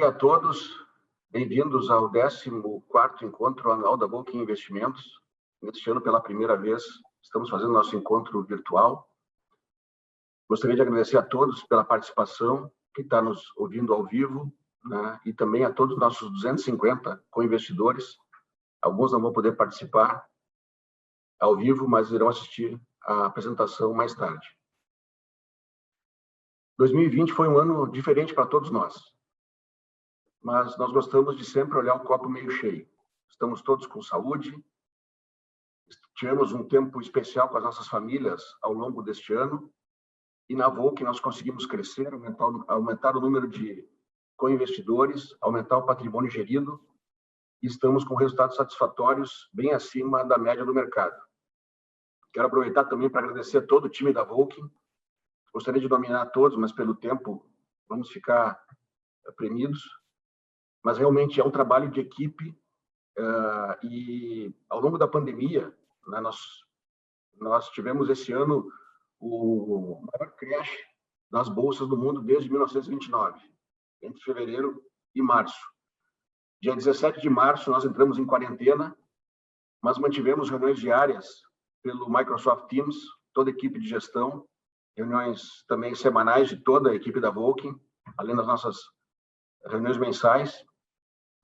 Olá a todos, bem-vindos ao 14º Encontro Anual da Volkin Investimentos. Neste ano, pela primeira vez, estamos fazendo nosso encontro virtual. Gostaria de agradecer a todos pela participação, que está nos ouvindo ao vivo, né? E também a todos os nossos 250 co-investidores. Alguns não vão poder participar ao vivo, mas irão assistir a apresentação mais tarde. 2020 foi um ano diferente para todos nós, mas nós gostamos de sempre olhar o copo meio cheio. Estamos todos com saúde, tivemos um tempo especial com as nossas famílias ao longo deste ano, e na Volkin nós conseguimos crescer, aumentar o número de co-investidores, aumentar o patrimônio gerido, e estamos com resultados satisfatórios bem acima da média do mercado. Quero aproveitar também para agradecer a todo o time da Volkin. Gostaria de nominar todos, mas pelo tempo vamos ficar premidos. Mas realmente é um trabalho de equipe, e ao longo da pandemia, né, nós tivemos esse ano o maior crash das bolsas do mundo desde 1929, entre fevereiro e março. Dia 17 de março, nós entramos em quarentena, mas mantivemos reuniões diárias pelo Microsoft Teams, toda a equipe de gestão, reuniões também semanais de toda a equipe da Volkin, além das nossas reuniões mensais,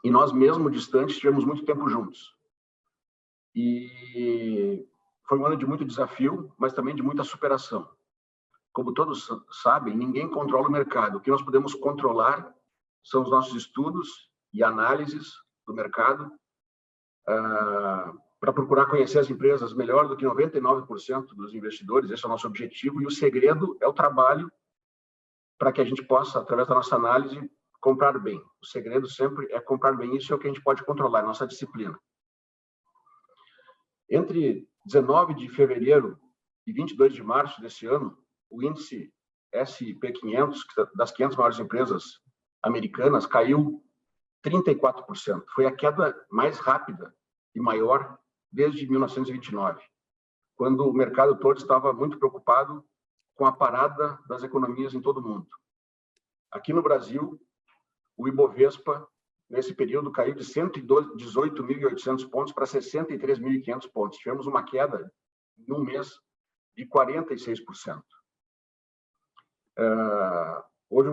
e nós mesmo distantes tivemos muito tempo juntos. E foi um ano de muito desafio, mas também de muita superação. Como todos sabem, ninguém controla o mercado. O que nós podemos controlar são os nossos estudos e análises do mercado, para procurar conhecer as empresas melhor do que 99% dos investidores. Esse é o nosso objetivo, e o segredo é o trabalho para que a gente possa, através da nossa análise, comprar bem. O segredo sempre é comprar bem. Isso é o que a gente pode controlar, a nossa disciplina. Entre 19 de fevereiro e 22 de março desse ano, o índice S&P 500, das 500 maiores empresas americanas, caiu 34%. Foi a queda mais rápida e maior desde 1929, quando o mercado todo estava muito preocupado com a parada das economias em todo o mundo. Aqui no Brasil, o Ibovespa, nesse período, caiu de 118.800 pontos para 63.500 pontos. Tivemos uma queda, em um mês, de 46%. Houve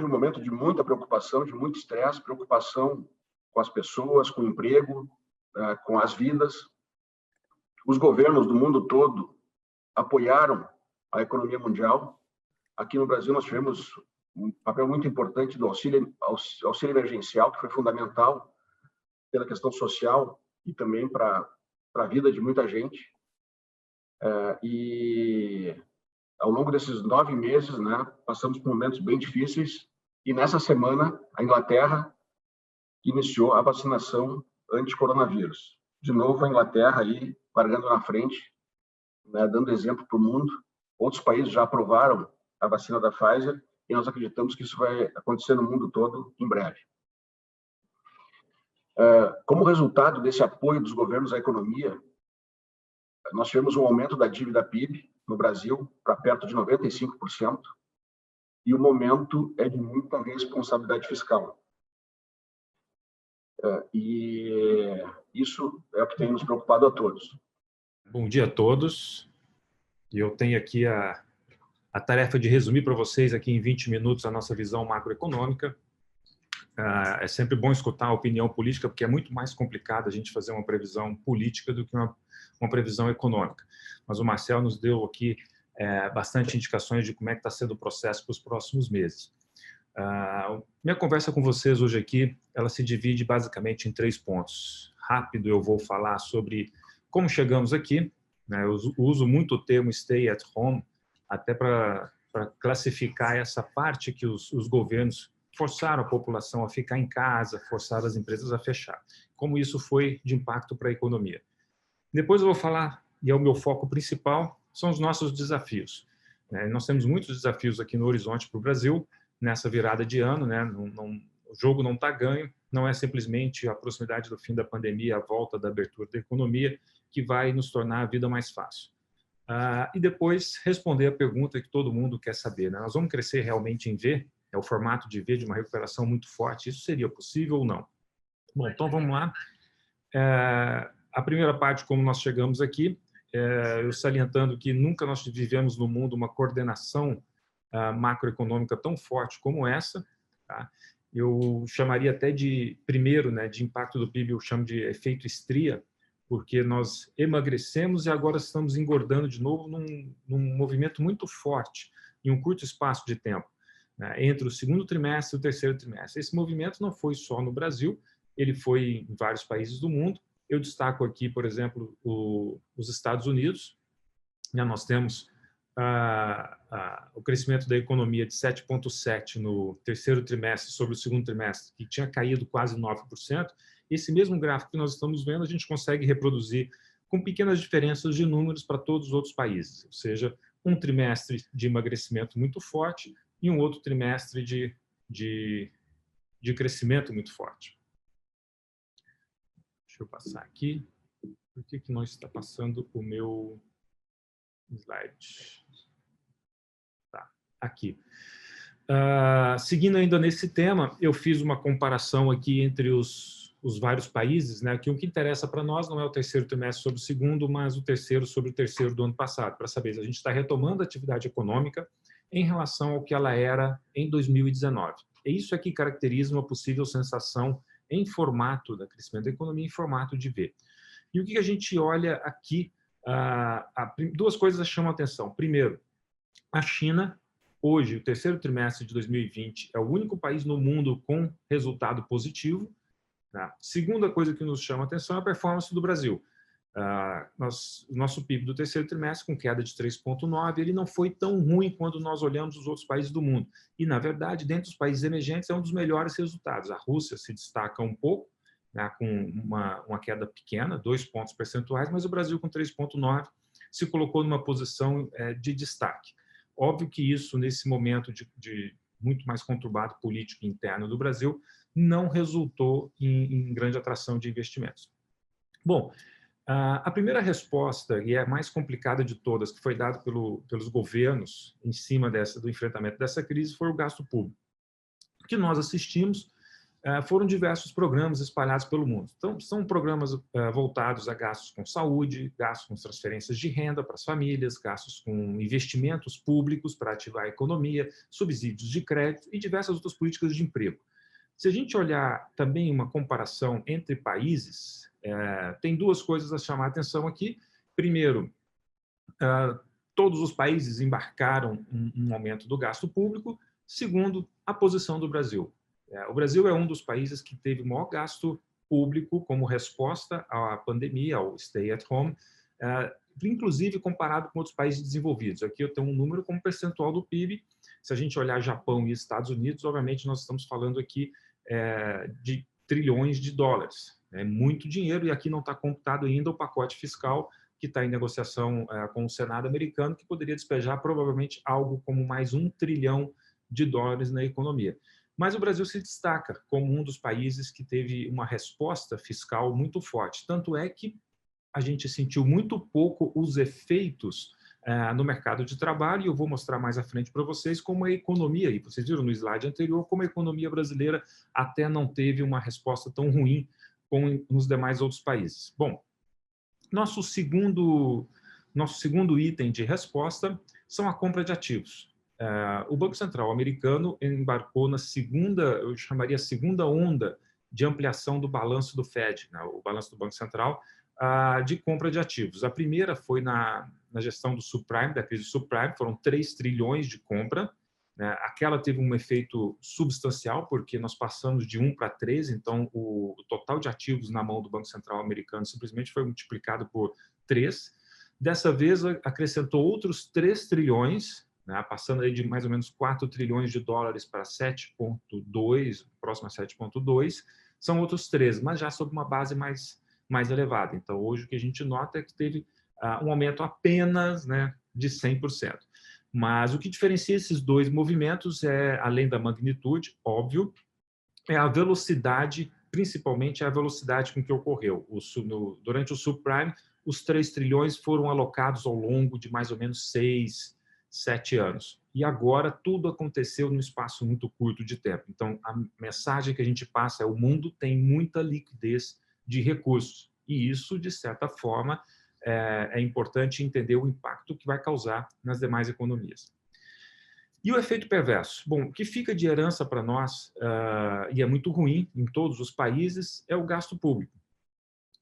um momento de muita preocupação, de muito estresse, preocupação com as pessoas, com o emprego, com as vidas. Os governos do mundo todo apoiaram a economia mundial. Aqui no Brasil, nós tivemos um papel muito importante do auxílio emergencial, que foi fundamental pela questão social e também para a vida de muita gente. E ao longo desses 9 meses, né, passamos por momentos bem difíceis, e nessa semana a Inglaterra iniciou a vacinação anti-coronavírus. De novo, a Inglaterra aí largando na frente, né, dando exemplo para o mundo. Outros países já aprovaram a vacina da Pfizer, e nós acreditamos que isso vai acontecer no mundo todo em breve. Como resultado desse apoio dos governos à economia, nós tivemos um aumento da dívida PIB no Brasil para perto de 95%, e o momento é de muita responsabilidade fiscal. E isso é o que tem nos preocupado a todos. Bom dia a todos. Eu tenho aqui a tarefa de resumir para vocês aqui em 20 minutos a nossa visão macroeconômica. É sempre bom escutar a opinião política, porque é muito mais complicado a gente fazer uma previsão política do que uma previsão econômica. Mas o Marcel nos deu aqui bastante indicações de como é que está sendo o processo para os próximos meses. Minha conversa com vocês hoje aqui, ela se divide basicamente em 3 pontos. Rápido, eu vou falar sobre como chegamos aqui, né? Eu uso muito o termo stay at home, até para classificar essa parte que os governos forçaram a população a ficar em casa, forçaram as empresas a fechar. Como isso foi de impacto para a economia. Depois eu vou falar, e é o meu foco principal, são os nossos desafios. Nós temos muitos desafios aqui no horizonte para o Brasil, nessa virada de ano, né? O jogo não está ganho, não é simplesmente a proximidade do fim da pandemia, a volta da abertura da economia, que vai nos tornar a vida mais fácil. E depois responder a pergunta que todo mundo quer saber, né? Nós vamos crescer realmente em V? o formato de V de uma recuperação muito forte, isso seria possível ou não? Bom, então vamos lá. A primeira parte, como nós chegamos aqui, eu salientando que nunca nós vivemos no mundo uma coordenação macroeconômica tão forte como essa, tá? Eu chamaria até de, primeiro, né, de impacto do PIB, eu chamo de efeito estria, porque nós emagrecemos e agora estamos engordando de novo num movimento muito forte, em um curto espaço de tempo, né, entre o segundo trimestre e o terceiro trimestre. Esse movimento não foi só no Brasil, ele foi em vários países do mundo. Eu destaco aqui, por exemplo, os Estados Unidos. Nós temos o crescimento da economia de 7,7% no terceiro trimestre sobre o segundo trimestre, que tinha caído quase 9%. Esse mesmo gráfico que nós estamos vendo, a gente consegue reproduzir com pequenas diferenças de números para todos os outros países, ou seja, um trimestre de emagrecimento muito forte e um outro trimestre de crescimento muito forte. Deixa eu passar aqui. Por que não está passando o meu slide? Tá, aqui. Seguindo ainda nesse tema, eu fiz uma comparação aqui entre os vários países, né? Que o que interessa para nós não é o terceiro trimestre sobre o segundo, mas o terceiro sobre o terceiro do ano passado, para saber se a gente está retomando a atividade econômica em relação ao que ela era em 2019. E isso aqui caracteriza uma possível sensação em formato da crescimento da economia, em formato de V. E o que a gente olha aqui, duas coisas chamam a atenção. Primeiro, a China, hoje, o terceiro trimestre de 2020, é o único país no mundo com resultado positivo. Tá? Segunda coisa que nos chama a atenção é a performance do Brasil. Nosso PIB do terceiro trimestre, com queda de 3,9%, ele não foi tão ruim quando nós olhamos os outros países do mundo. E, na verdade, dentro dos países emergentes, é um dos melhores resultados. A Rússia se destaca um pouco, né, com uma queda pequena, 2 pontos percentuais, mas o Brasil, com 3,9%, se colocou numa posição de destaque. Óbvio que isso, nesse momento de muito mais conturbado político interno do Brasil, não resultou em grande atração de investimentos. Bom, a primeira resposta, e é a mais complicada de todas, que foi dada pelos governos em cima do enfrentamento dessa crise, foi o gasto público. O que nós assistimos foram diversos programas espalhados pelo mundo. Então, são programas voltados a gastos com saúde, gastos com transferências de renda para as famílias, gastos com investimentos públicos para ativar a economia, subsídios de crédito e diversas outras políticas de emprego. Se a gente olhar também uma comparação entre países, tem duas coisas a chamar a atenção aqui. Primeiro, todos os países embarcaram um aumento do gasto público. Segundo, a posição do Brasil. O Brasil é um dos países que teve o maior gasto público como resposta à pandemia, ao stay at home, inclusive comparado com outros países desenvolvidos. Aqui eu tenho um número como percentual do PIB. Se a gente olhar Japão e Estados Unidos, obviamente nós estamos falando aqui de trilhões de dólares. É muito dinheiro, e aqui não está computado ainda o pacote fiscal que está em negociação com o Senado americano, que poderia despejar provavelmente algo como mais $1 trilhão na economia. Mas o Brasil se destaca como um dos países que teve uma resposta fiscal muito forte. Tanto é que a gente sentiu muito pouco os efeitos no mercado de trabalho, e eu vou mostrar mais à frente para vocês como a economia, e vocês viram no slide anterior, como a economia brasileira até não teve uma resposta tão ruim como nos demais outros países. Bom, nosso segundo item de resposta são a compra de ativos. O Banco Central americano embarcou na segunda, eu chamaria segunda onda de ampliação do balanço do Fed, né, o balanço do Banco Central, de compra de ativos. A primeira foi na gestão do subprime, da crise subprime, foram 3 trilhões de compra. Né? Aquela teve um efeito substancial, porque nós passamos de 1 para 3, então o total de ativos na mão do Banco Central americano simplesmente foi multiplicado por 3. Dessa vez, acrescentou outros 3 trilhões, né? Passando aí de mais ou menos 4 trilhões de dólares para 7,2, próximo a 7,2, são outros 3, mas já sob uma base mais elevada. Então, hoje o que a gente nota é que teve um aumento apenas, né, de 100%. Mas o que diferencia esses dois movimentos além da magnitude, óbvio, é a velocidade, principalmente a velocidade com que ocorreu. Durante o subprime, os 3 trilhões foram alocados ao longo de mais ou menos 6 7 anos. E agora tudo aconteceu num espaço muito curto de tempo. Então, a mensagem que a gente passa é: o mundo tem muita liquidez de recursos. E isso, de certa forma, é importante entender o impacto que vai causar nas demais economias. E o efeito perverso? Bom, o que fica de herança para nós, e é muito ruim em todos os países, é o gasto público.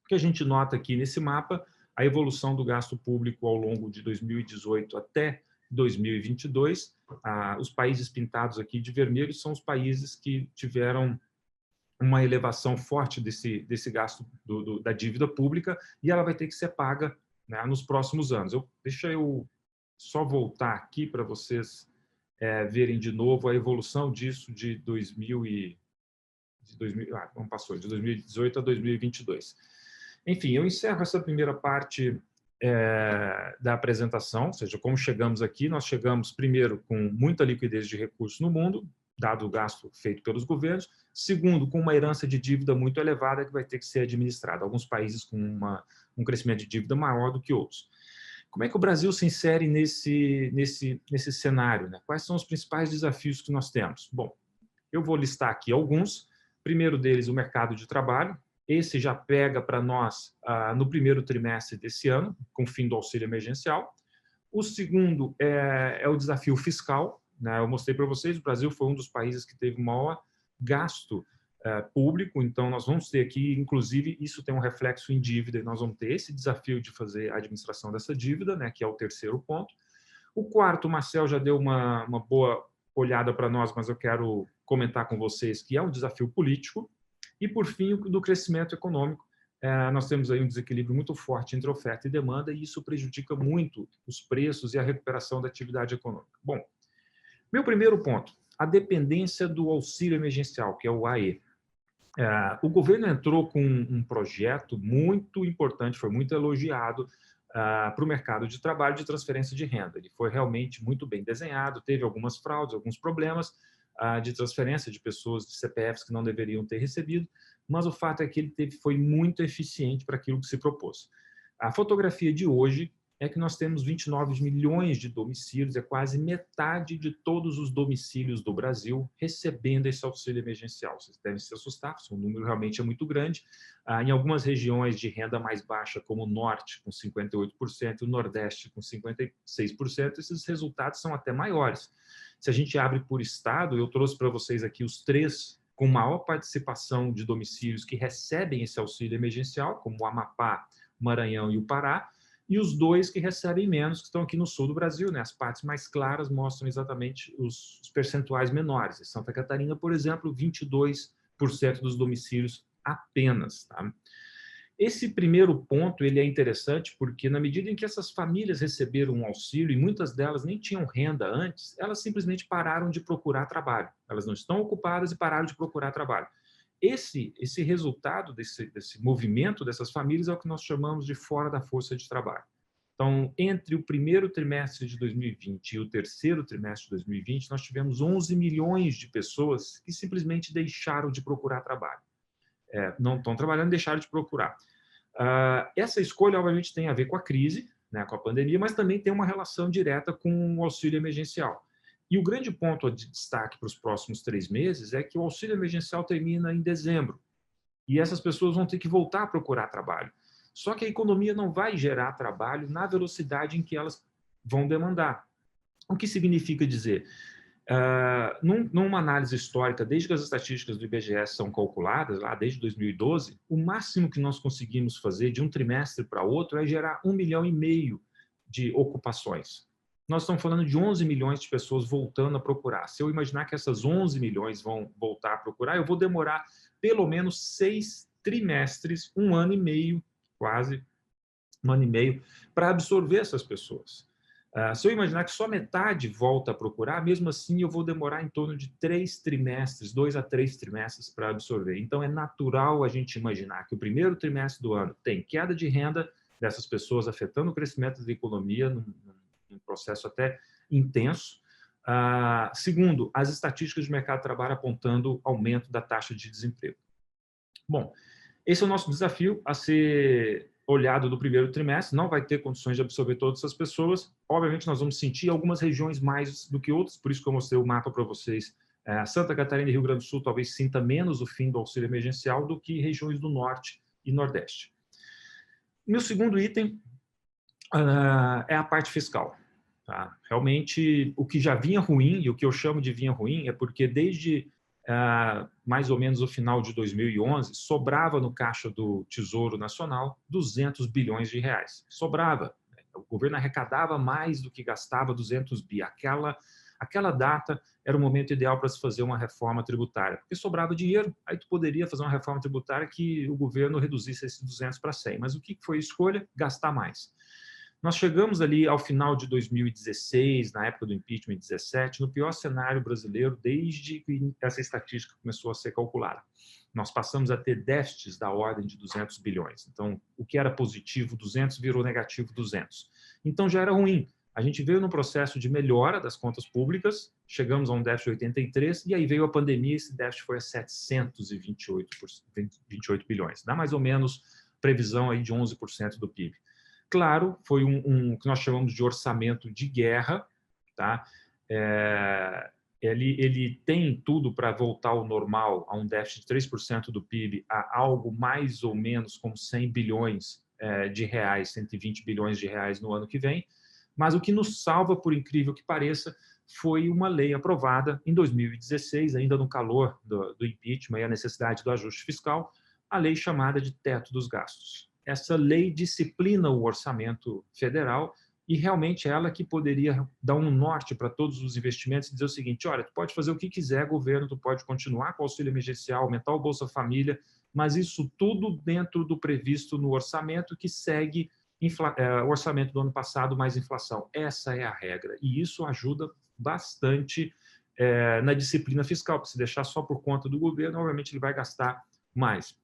O que a gente nota aqui nesse mapa, a evolução do gasto público ao longo de 2018 até 2022, os países pintados aqui de vermelho são os países que tiveram uma elevação forte desse gasto da dívida pública, e ela vai ter que ser paga, né, nos próximos anos. Deixa eu só voltar aqui para vocês verem de novo a evolução disso de 2018 a 2022. Enfim, eu encerro essa primeira parte da apresentação, ou seja, como chegamos aqui. Nós chegamos primeiro com muita liquidez de recursos no mundo, dado o gasto feito pelos governos. Segundo, com uma herança de dívida muito elevada que vai ter que ser administrada. Alguns países com um crescimento de dívida maior do que outros. Como é que o Brasil se insere nesse cenário, né? Quais são os principais desafios que nós temos? Bom, eu vou listar aqui alguns. Primeiro deles, o mercado de trabalho. Esse já pega para nós no primeiro trimestre desse ano, com o fim do auxílio emergencial. O segundo é o desafio fiscal, né? Eu mostrei para vocês, o Brasil foi um dos países que teve maior gasto público, então nós vamos ter aqui, inclusive, isso tem um reflexo em dívida, e nós vamos ter esse desafio de fazer a administração dessa dívida, né, que é o terceiro ponto. O quarto, o Marcel já deu uma boa olhada para nós, mas eu quero comentar com vocês que é um desafio político. E, por fim, o do crescimento econômico. Nós temos aí um desequilíbrio muito forte entre oferta e demanda, e isso prejudica muito os preços e a recuperação da atividade econômica. Bom, meu primeiro ponto, a dependência do auxílio emergencial, que é o AE. O governo entrou com um projeto muito importante, foi muito elogiado para o mercado de trabalho de transferência de renda. Ele foi realmente muito bem desenhado, teve algumas fraudes, alguns problemas de transferência de pessoas de CPFs que não deveriam ter recebido, mas o fato é que ele foi muito eficiente para aquilo que se propôs. A fotografia de hoje é que nós temos 29 milhões de domicílios, é quase metade de todos os domicílios do Brasil recebendo esse auxílio emergencial. Vocês devem se assustar, o número realmente é muito grande. Em algumas regiões de renda mais baixa, como o Norte, com 58%, o Nordeste, com 56%, esses resultados são até maiores. Se a gente abre por estado, eu trouxe para vocês aqui os 3 com maior participação de domicílios que recebem esse auxílio emergencial, como o Amapá, o Maranhão e o Pará, e os 2 que recebem menos, que estão aqui no sul do Brasil, né? As partes mais claras mostram exatamente os percentuais menores. Em Santa Catarina, por exemplo, 22% dos domicílios apenas. Tá? Esse primeiro ponto ele é interessante porque, na medida em que essas famílias receberam um auxílio, e muitas delas nem tinham renda antes, elas simplesmente pararam de procurar trabalho. Elas não estão ocupadas e pararam de procurar trabalho. Esse resultado desse movimento dessas famílias é o que nós chamamos de fora da força de trabalho. Então, entre o primeiro trimestre de 2020 e o terceiro trimestre de 2020, nós tivemos 11 milhões de pessoas que simplesmente deixaram de procurar trabalho. Não estão trabalhando, deixaram de procurar. Essa escolha, obviamente, tem a ver com a crise, né, com a pandemia, mas também tem uma relação direta com o auxílio emergencial. E o grande ponto de destaque para os próximos 3 meses é que o auxílio emergencial termina em dezembro. E essas pessoas vão ter que voltar a procurar trabalho. Só que a economia não vai gerar trabalho na velocidade em que elas vão demandar. O que significa dizer? Numa análise histórica, desde que as estatísticas do IBGE são calculadas, lá desde 2012, o máximo que nós conseguimos fazer de um trimestre para outro é gerar 1,5 milhão de ocupações. Nós estamos falando de 11 milhões de pessoas voltando a procurar. Se eu imaginar que essas 11 milhões vão voltar a procurar, eu vou demorar pelo menos 6 trimestres, 1 ano e meio, quase 1 ano e meio, para absorver essas pessoas. Se eu imaginar que só metade volta a procurar, mesmo assim eu vou demorar em torno de 3 trimestres, 2 a 3 trimestres para absorver. Então é natural a gente imaginar que o primeiro trimestre do ano tem queda de renda dessas pessoas afetando o crescimento da economia, num processo até intenso. Segundo, as estatísticas do mercado de trabalho apontando aumento da taxa de desemprego. Bom, esse é o nosso desafio a ser olhado do primeiro trimestre, não vai ter condições de absorver todas essas pessoas. Obviamente, nós vamos sentir algumas regiões mais do que outras, por isso que eu mostrei o mapa para vocês. Santa Catarina e Rio Grande do Sul talvez sinta menos o fim do auxílio emergencial do que regiões do Norte e Nordeste. Meu segundo item é a parte fiscal. Tá? Realmente, o que já vinha ruim, e o que eu chamo de vinha ruim, é porque desde mais ou menos o final de 2011, sobrava no caixa do Tesouro Nacional 200 bilhões de reais. Sobrava. O governo arrecadava mais do que gastava, 200 bi. Aquela data era o momento ideal para se fazer uma reforma tributária, porque sobrava dinheiro, aí tu poderia fazer uma reforma tributária que o governo reduzisse esses 200 para 100. Mas o que foi a escolha? Gastar mais. Nós chegamos ali ao final de 2016, na época do impeachment 17, no pior cenário brasileiro desde que essa estatística começou a ser calculada. Nós passamos a ter déficits da ordem de 200 bilhões. Então, o que era positivo 200 virou negativo 200. Então, já era ruim. A gente veio no processo de melhora das contas públicas, chegamos a um déficit de 83, e aí veio a pandemia e esse déficit foi a 728 bilhões. Dá mais ou menos previsão aí de 11% do PIB. Claro, foi um que nós chamamos de orçamento de guerra, tá? Ele tem tudo para voltar ao normal, a um déficit de 3% do PIB, a algo mais ou menos como 100 bilhões de reais, 120 bilhões de reais no ano que vem, mas o que nos salva, por incrível que pareça, foi uma lei aprovada em 2016, ainda no calor do impeachment e a necessidade do ajuste fiscal, a lei chamada de teto dos gastos. Essa lei disciplina o orçamento federal e realmente é ela que poderia dar um norte para todos os investimentos e dizer o seguinte, olha, tu pode fazer o que quiser, governo, tu pode continuar com o auxílio emergencial, aumentar o Bolsa Família, mas isso tudo dentro do previsto no orçamento que segue o orçamento do ano passado mais inflação. Essa é a regra e isso ajuda bastante na disciplina fiscal, porque se deixar só por conta do governo, obviamente ele vai gastar mais.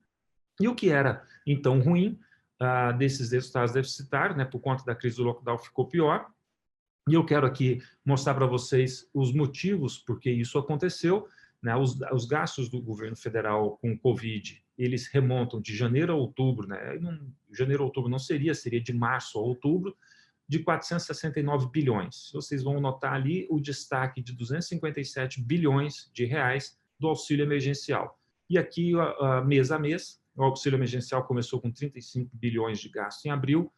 E o que era, então, ruim desses resultados deficitários, né, por conta da crise do lockdown, ficou pior. E eu quero aqui mostrar para vocês os motivos por que isso aconteceu. Né, os gastos do governo federal com o Covid, eles remontam de janeiro a outubro, né, janeiro a outubro não seria de março a outubro, de 469 bilhões. Vocês vão notar ali o destaque de 257 bilhões de reais do auxílio emergencial. E aqui, mês a mês, o auxílio emergencial começou com 35 bilhões de gasto em abril,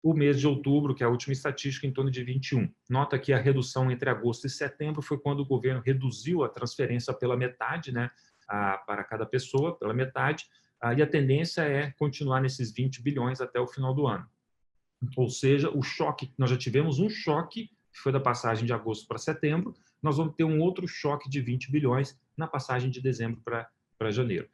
o mês de outubro, que é a última estatística, em torno de 21. Nota que a redução entre agosto e setembro foi quando o governo reduziu a transferência pela metade, né, para cada pessoa, pela metade, e a tendência é continuar nesses 20 bilhões até o final do ano. Ou seja, o choque, nós já tivemos um choque, que foi da passagem de agosto para setembro, nós vamos ter um outro choque de 20 bilhões na passagem de dezembro para janeiro.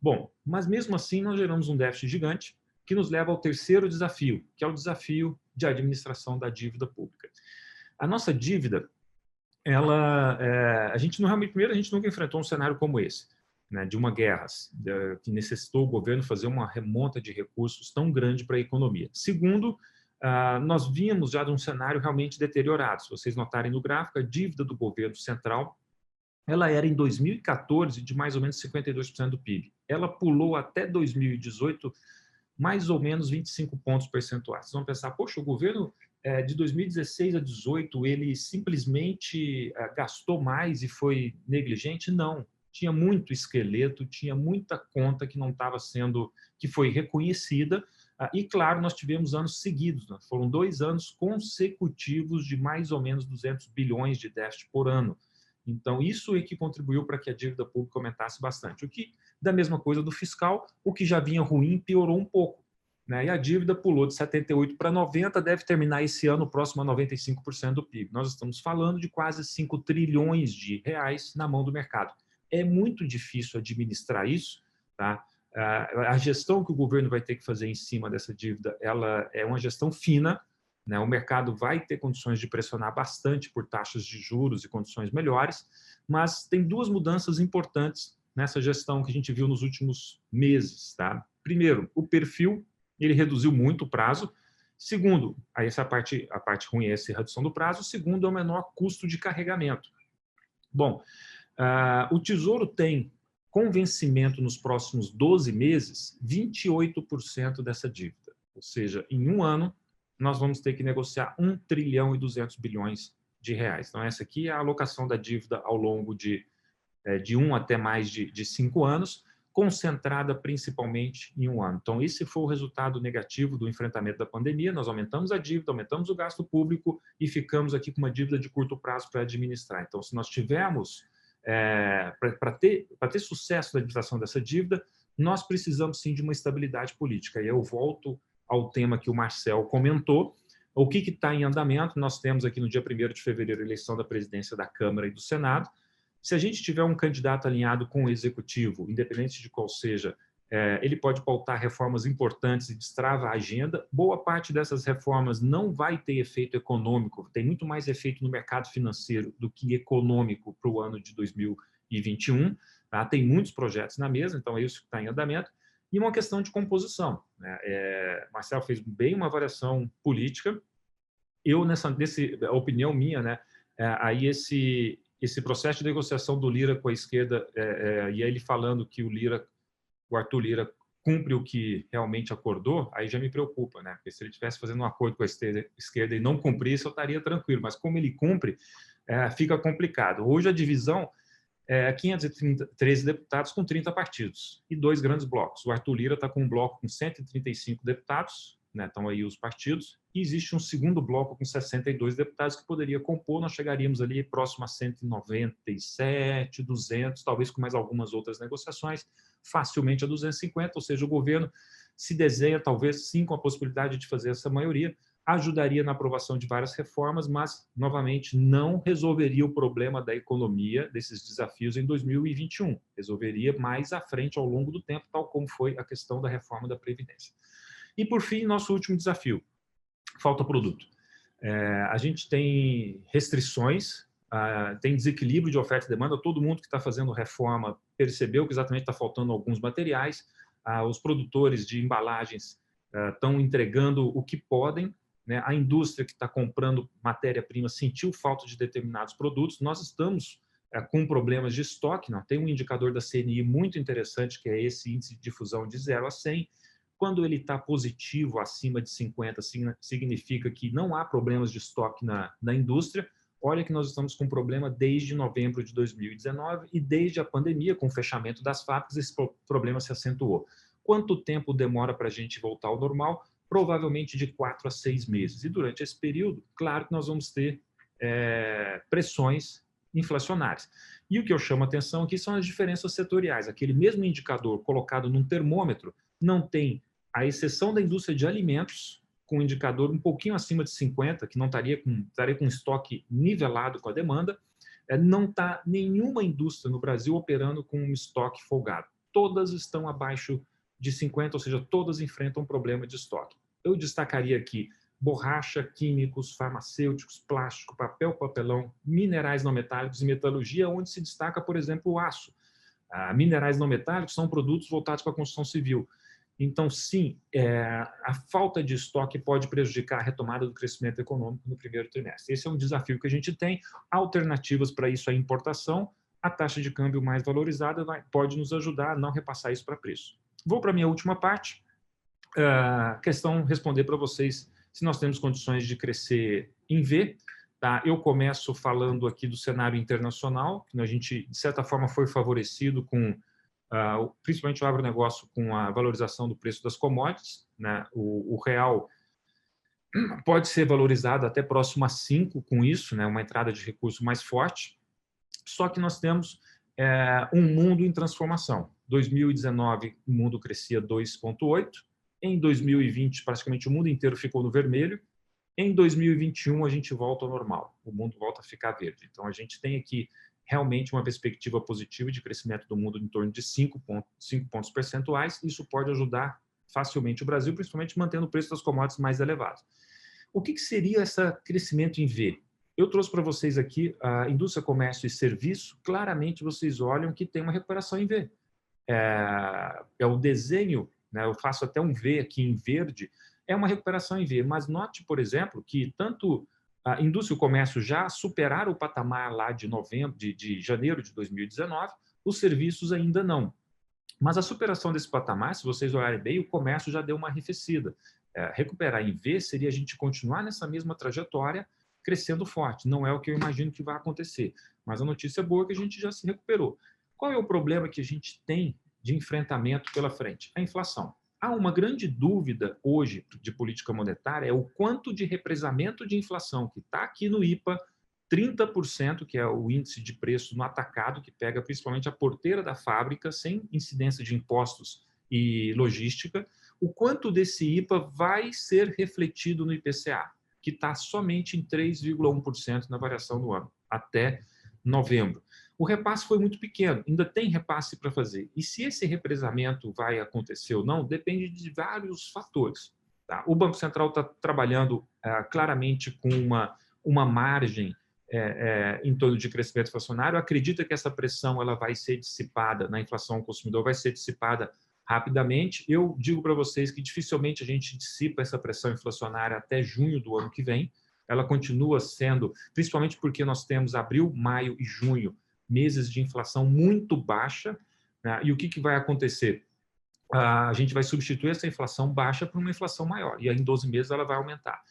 Bom, mas mesmo assim nós geramos um déficit gigante que nos leva ao terceiro desafio, que é o desafio de administração da dívida pública. A nossa dívida, a gente nunca enfrentou um cenário como esse, né, de uma guerra que necessitou o governo fazer uma remonta de recursos tão grande para a economia. Segundo, nós vínhamos já de um cenário realmente deteriorado. Se vocês notarem no gráfico, a dívida do governo central ela era em 2014 de mais ou menos 52% do PIB. Ela pulou até 2018 mais ou menos 25 pontos percentuais. Vocês vão pensar, poxa, o governo de 2016 a 2018 ele simplesmente gastou mais e foi negligente? Não. Tinha muito esqueleto, tinha muita conta que não estava sendo, que foi reconhecida. E, claro, nós tivemos anos seguidos, né? Foram 2 anos consecutivos de mais ou menos 200 bilhões de déficit por ano. Então, isso é que contribuiu para que a dívida pública aumentasse bastante. O que, da mesma coisa do fiscal, o que já vinha ruim piorou um pouco. Né? E a dívida pulou de 78% para 90%, deve terminar esse ano próximo a 95% do PIB. Nós estamos falando de quase 5 trilhões de reais na mão do mercado. É muito difícil administrar isso. Tá? A gestão que o governo vai ter que fazer em cima dessa dívida, ela é uma gestão fina. Né? O mercado vai ter condições de pressionar bastante por taxas de juros e condições melhores, mas tem 2 mudanças importantes nessa gestão que a gente viu nos últimos meses. Tá? Primeiro, o perfil, ele reduziu muito o prazo. Segundo, aí a parte ruim é essa redução do prazo. Segundo, é o menor custo de carregamento. Bom, o Tesouro tem, com vencimento nos próximos 12 meses, 28% dessa dívida. Ou seja, em um ano, nós vamos ter que negociar 1 trilhão e 200 bilhões de reais. Então, essa aqui é a alocação da dívida ao longo de 1 até mais de 5 anos, concentrada principalmente em um ano. Então, esse foi o resultado negativo do enfrentamento da pandemia. Nós aumentamos a dívida, aumentamos o gasto público e ficamos aqui com uma dívida de curto prazo para administrar. Então, se nós tivermos, para ter sucesso na administração dessa dívida, nós precisamos sim de uma estabilidade política. E eu volto ao tema que o Marcel comentou. O que está em andamento? Nós temos aqui no dia 1º de fevereiro a eleição da presidência da Câmara e do Senado. Se a gente tiver um candidato alinhado com o executivo, independente de qual seja, ele pode pautar reformas importantes e destrava a agenda. Boa parte dessas reformas não vai ter efeito econômico, tem muito mais efeito no mercado financeiro do que econômico para o ano de 2021. Tá? Tem muitos projetos na mesa, então é isso que está em andamento. E uma questão de composição. Né? Marcel fez bem uma avaliação política. Eu, nessa opinião minha, né, aí esse processo de negociação do Lira com a esquerda, e ele falando que o Arthur Lira cumpre o que realmente acordou, aí já me preocupa, né? Porque se ele estivesse fazendo um acordo com a esquerda e não cumprisse, eu estaria tranquilo. Mas como ele cumpre, fica complicado. Hoje a divisão é 513 deputados com 30 partidos e 2 grandes blocos. O Arthur Lira está com um bloco com 135 deputados, né? Estão aí os partidos, e existe um segundo bloco com 62 deputados que poderia compor, nós chegaríamos ali próximo a 197, 200, talvez com mais algumas outras negociações, facilmente a 250, ou seja, o governo se desenha, talvez sim, com a possibilidade de fazer essa maioria, ajudaria na aprovação de várias reformas, mas, novamente, não resolveria o problema da economia, desses desafios em 2021. Resolveria mais à frente, ao longo do tempo, tal como foi a questão da reforma da Previdência. E, por fim, nosso último desafio, falta produto. A gente tem restrições, tem desequilíbrio de oferta e demanda, todo mundo que está fazendo reforma percebeu que exatamente está faltando alguns materiais, os produtores de embalagens estão entregando o que podem, né? A indústria que está comprando matéria-prima sentiu falta de determinados produtos, nós estamos com problemas de estoque, não? Tem um indicador da CNI muito interessante, que é esse índice de difusão de 0 a 100, quando ele está positivo, acima de 50, significa que não há problemas de estoque na indústria. Olha que nós estamos com problema desde novembro de 2019 e desde a pandemia, com o fechamento das fábricas, esse problema se acentuou. Quanto tempo demora para a gente voltar ao normal? Provavelmente de 4 a 6 meses. E durante esse período, claro que nós vamos ter pressões inflacionárias. E o que eu chamo a atenção aqui são as diferenças setoriais. Aquele mesmo indicador colocado num termômetro não tem, à exceção da indústria de alimentos, com um indicador um pouquinho acima de 50, que não estaria com estoque nivelado com a demanda, não está nenhuma indústria no Brasil operando com um estoque folgado. Todas estão abaixo de 50, ou seja, todas enfrentam um problema de estoque. Eu destacaria aqui borracha, químicos, farmacêuticos, plástico, papel, papelão, minerais não metálicos e metalurgia, onde se destaca, por exemplo, o aço. Minerais não metálicos são produtos voltados para a construção civil. Então, sim, a falta de estoque pode prejudicar a retomada do crescimento econômico no primeiro trimestre. Esse é um desafio que a gente tem. Alternativas para isso é a importação. A taxa de câmbio mais valorizada pode nos ajudar a não repassar isso para preço. Vou para a minha última parte. Questão responder para vocês se nós temos condições de crescer em V. Tá? Eu começo falando aqui do cenário internacional, que a gente, de certa forma, foi favorecido com, principalmente o agronegócio, com a valorização do preço das commodities. Né? O real pode ser valorizado até próximo a 5 com isso, né? Uma entrada de recurso mais forte. Só que nós temos um mundo em transformação. 2019, o mundo crescia 2,8%. Em 2020, praticamente o mundo inteiro ficou no vermelho. Em 2021, a gente volta ao normal. O mundo volta a ficar verde. Então, a gente tem aqui realmente uma perspectiva positiva de crescimento do mundo em torno de 5 pontos percentuais. Isso pode ajudar facilmente o Brasil, principalmente mantendo o preço das commodities mais elevado. O que seria esse crescimento em V? Eu trouxe para vocês aqui a indústria, comércio e serviço. Claramente, vocês olham que tem uma recuperação em V. É o desenho, né? Eu faço até um V aqui em verde, é uma recuperação em V. Mas note, por exemplo, que tanto a indústria e o comércio já superaram o patamar lá de janeiro de 2019, os serviços ainda não. Mas a superação desse patamar, se vocês olharem bem, o comércio já deu uma arrefecida. Recuperar em V seria a gente continuar nessa mesma trajetória, crescendo forte. Não é o que eu imagino que vai acontecer. Mas a notícia boa é que a gente já se recuperou. Qual é o problema que a gente tem de enfrentamento pela frente? A inflação. Há uma grande dúvida hoje de política monetária, é o quanto de represamento de inflação que está aqui no IPA, 30%, que é o índice de preço no atacado, que pega principalmente a porteira da fábrica, sem incidência de impostos e logística, o quanto desse IPA vai ser refletido no IPCA, que está somente em 3,1% na variação do ano, até novembro. O repasse foi muito pequeno, ainda tem repasse para fazer. E se esse represamento vai acontecer ou não, depende de vários fatores. Tá? O Banco Central está trabalhando claramente com uma margem em torno de crescimento inflacionário, acredita que essa pressão ela vai ser dissipada na inflação ao consumidor, vai ser dissipada rapidamente. Eu digo para vocês que dificilmente a gente dissipa essa pressão inflacionária até junho do ano que vem. Ela continua sendo, principalmente porque nós temos abril, maio e junho, meses de inflação muito baixa, né? E o que vai acontecer? A gente vai substituir essa inflação baixa por uma inflação maior, e aí em 12 meses ela vai aumentar.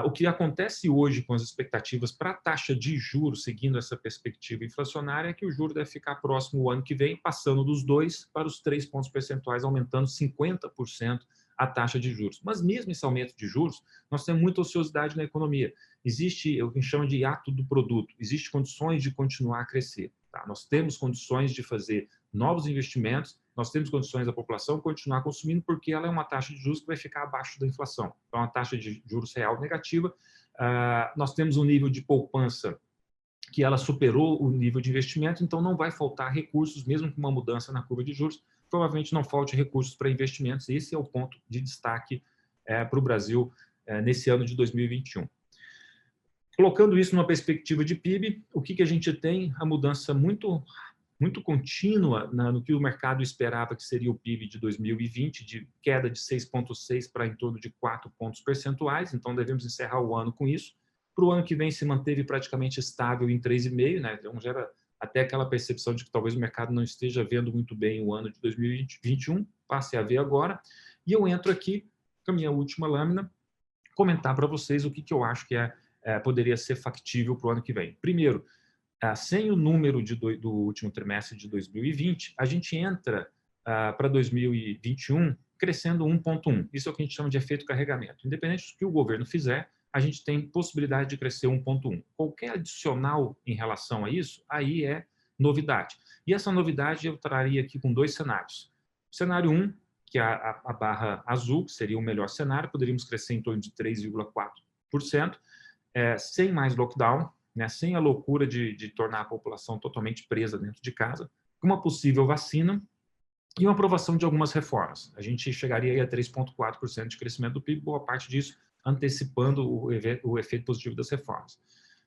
O que acontece hoje com as expectativas para a taxa de juros, seguindo essa perspectiva inflacionária, é que o juro deve ficar próximo o ano que vem, passando dos 2 para os 3 pontos percentuais, aumentando 50% a taxa de juros. Mas mesmo esse aumento de juros, nós temos muita ociosidade na economia. Existe o que chama de hiato do produto, existem condições de continuar a crescer. Tá? Nós temos condições de fazer novos investimentos, nós temos condições da população continuar consumindo, porque ela é uma taxa de juros que vai ficar abaixo da inflação. Então, a taxa de juros real negativa. Nós temos um nível de poupança que ela superou o nível de investimento, então não vai faltar recursos, mesmo com uma mudança na curva de juros, provavelmente não falte recursos para investimentos. Esse é o ponto de destaque para o Brasil nesse ano de 2021. Colocando isso numa perspectiva de PIB, o que a gente tem? A mudança muito contínua no que o mercado esperava que seria o PIB de 2020, de queda de 6,6 para em torno de 4 pontos percentuais, então devemos encerrar o ano com isso. Para o ano que vem se manteve praticamente estável em 3,5, né? Então gera até aquela percepção de que talvez o mercado não esteja vendo muito bem o ano de 2021, passe a ver agora. E eu entro aqui, com a minha última lâmina, comentar para vocês o que eu acho que poderia ser factível para o ano que vem. Primeiro, sem o número do último trimestre de 2020, a gente entra para 2021 crescendo 1,1. Isso é o que a gente chama de efeito carregamento. Independente do que o governo fizer, a gente tem possibilidade de crescer 1,1. Qualquer adicional em relação a isso, aí é novidade. E essa novidade eu traria aqui com 2 cenários. O cenário 1, que é a barra azul, que seria o melhor cenário, poderíamos crescer em torno de 3,4%, sem mais lockdown, né, sem a loucura de tornar a população totalmente presa dentro de casa, com uma possível vacina e uma aprovação de algumas reformas. A gente chegaria aí a 3,4% de crescimento do PIB, boa parte disso antecipando o efeito positivo das reformas.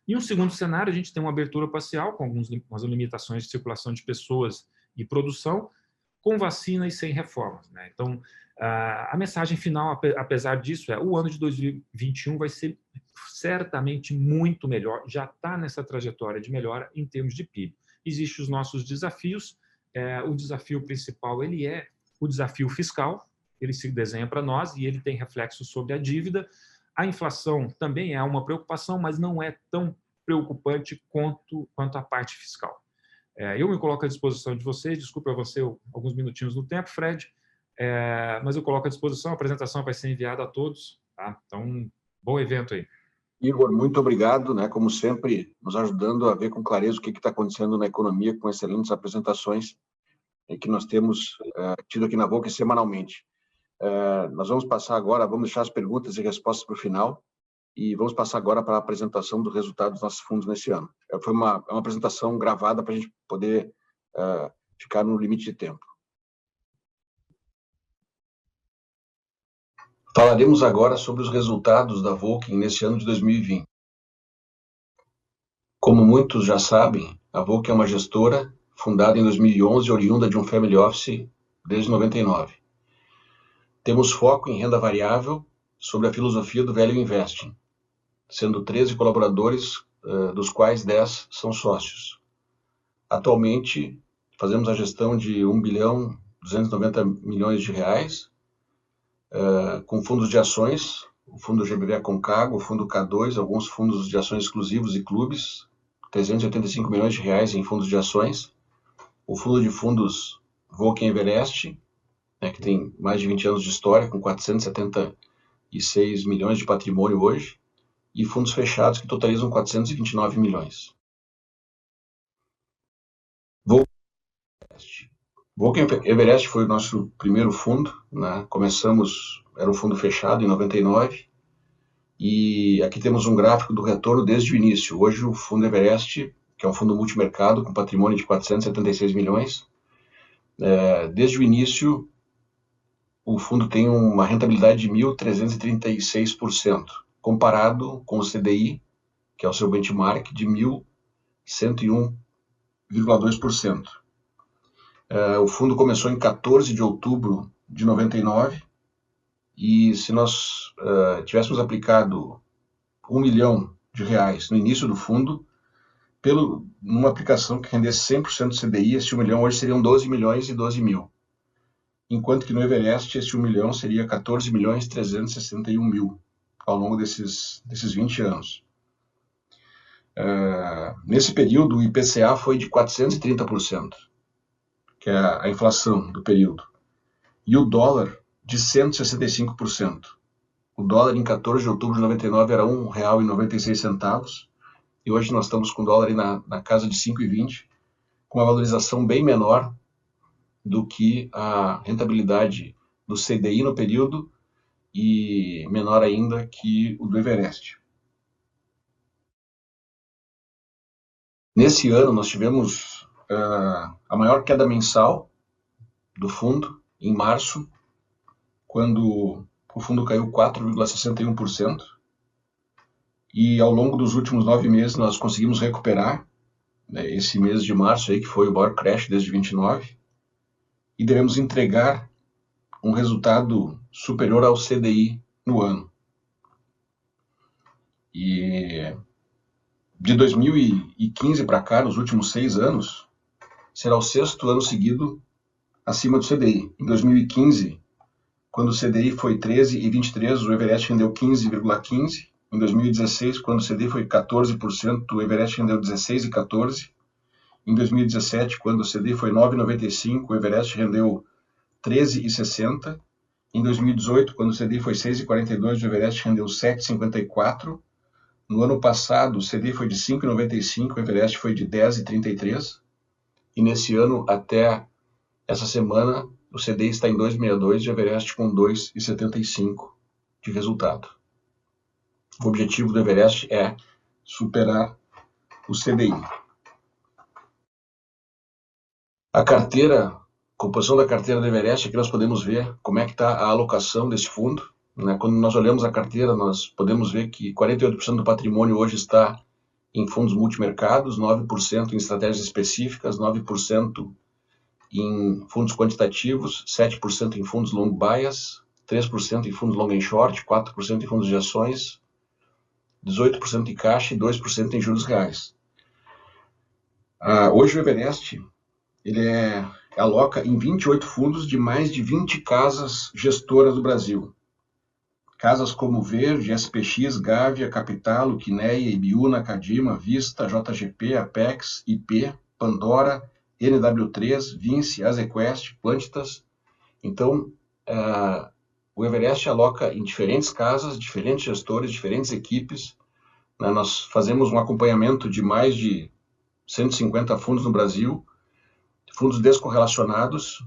Em um segundo cenário, a gente tem uma abertura parcial, com algumas limitações de circulação de pessoas e produção, com vacina e sem reformas, né? Então, a mensagem final, apesar disso, o ano de 2021 vai ser certamente muito melhor, já está nessa trajetória de melhora em termos de PIB. Existem os nossos desafios, o desafio principal ele é o desafio fiscal, ele se desenha para nós e ele tem reflexo sobre a dívida. A inflação também é uma preocupação, mas não é tão preocupante quanto a parte fiscal. Eu me coloco à disposição de vocês, desculpe, eu avancei alguns minutinhos no tempo, Fred, mas eu coloco à disposição, a apresentação vai ser enviada a todos, tá? Então, bom evento aí. Igor, muito obrigado, né? Como sempre, nos ajudando a ver com clareza o que está acontecendo na economia, com excelentes apresentações que nós temos tido aqui na VOLC semanalmente. Nós vamos passar agora, vamos deixar as perguntas e respostas para o final, e vamos passar agora para a apresentação do resultado dos nossos fundos nesse ano. Foi uma apresentação gravada para a gente poder ficar no limite de tempo. Falaremos agora sobre os resultados da VOLC nesse ano de 2020. Como muitos já sabem, a VOLC é uma gestora fundada em 2011, oriunda de um family office desde 99. Temos foco em renda variável sobre a filosofia do Value Investing, sendo 13 colaboradores, dos quais 10 são sócios. Atualmente, fazemos a gestão de 1 bilhão 290 milhões de reais, com fundos de ações, o fundo GBV Aconcagua, o fundo K2, alguns fundos de ações exclusivos e clubes, 385 milhões de reais em fundos de ações, o fundo de fundos Volkswagen Everest, né, que tem mais de 20 anos de história, com 476 milhões de patrimônio hoje, e fundos fechados que totalizam 429 milhões. Volkswagen Everest foi o nosso primeiro fundo, né? Era um fundo fechado em 99, e aqui temos um gráfico do retorno desde o início. Hoje o fundo Everest, que é um fundo multimercado com patrimônio de 476 milhões, desde o início o fundo tem uma rentabilidade de 1.336%, comparado com o CDI, que é o seu benchmark, de 1.101,2%. O fundo começou em 14 de outubro de 99, e se nós tivéssemos aplicado R$1 milhão no início do fundo, numa aplicação que rendesse 100% CDI, esse 1 milhão hoje seriam 12 milhões e 12 mil. Enquanto que no Everest, esse 1 milhão seria 14 milhões 361 mil ao longo desses 20 anos. Nesse período, o IPCA foi de 430%, que é a inflação do período, e o dólar de 165%. O dólar em 14 de outubro de 99 era R$ 1,96, e hoje nós estamos com o dólar aí na casa de 5,20, com uma valorização bem menor do que a rentabilidade do CDI no período e menor ainda que o do Everest. Nesse ano nós tivemos a maior queda mensal do fundo, em março, quando o fundo caiu 4,61%, e ao longo dos últimos 9 meses nós conseguimos recuperar, né, esse mês de março, aí, que foi o maior crash desde 29, e devemos entregar um resultado superior ao CDI no ano. E de 2015 para cá, nos últimos 6 anos, será o 6º ano seguido acima do CDI. Em 2015, quando o CDI foi 13,23, o Everest rendeu 15,15. Em 2016, quando o CDI foi 14%, o Everest rendeu 16,14. Em 2017, quando o CDI foi 9,95, o Everest rendeu 13,60. Em 2018, quando o CDI foi 6,42, o Everest rendeu 7,54. No ano passado, o CDI foi de 5,95, o Everest foi de 10,33. E nesse ano, até essa semana, o CDI está em 2,62 e o Everest com 2,75 de resultado. O objetivo do Everest é superar o CDI. A composição da carteira do Everest, aqui nós podemos ver como é que está a alocação desse fundo, né? Quando nós olhamos a carteira, nós podemos ver que 48% do patrimônio hoje está em fundos multimercados, 9% em estratégias específicas, 9% em fundos quantitativos, 7% em fundos long bias, 3% em fundos long and short, 4% em fundos de ações, 18% em caixa e 2% em juros reais. Hoje o Everest ele aloca em 28 fundos de mais de 20 casas gestoras do Brasil. Casas como Verde, SPX, Gávea, Capitalo, Quineia, Ibiúna, Cadima, Vista, JGP, Apex, IP, Pandora, NW3, Vinci, Azequest, Quantitas. Então, o Everest aloca em diferentes casas, diferentes gestores, diferentes equipes. Nós fazemos um acompanhamento de mais de 150 fundos no Brasil, fundos descorrelacionados,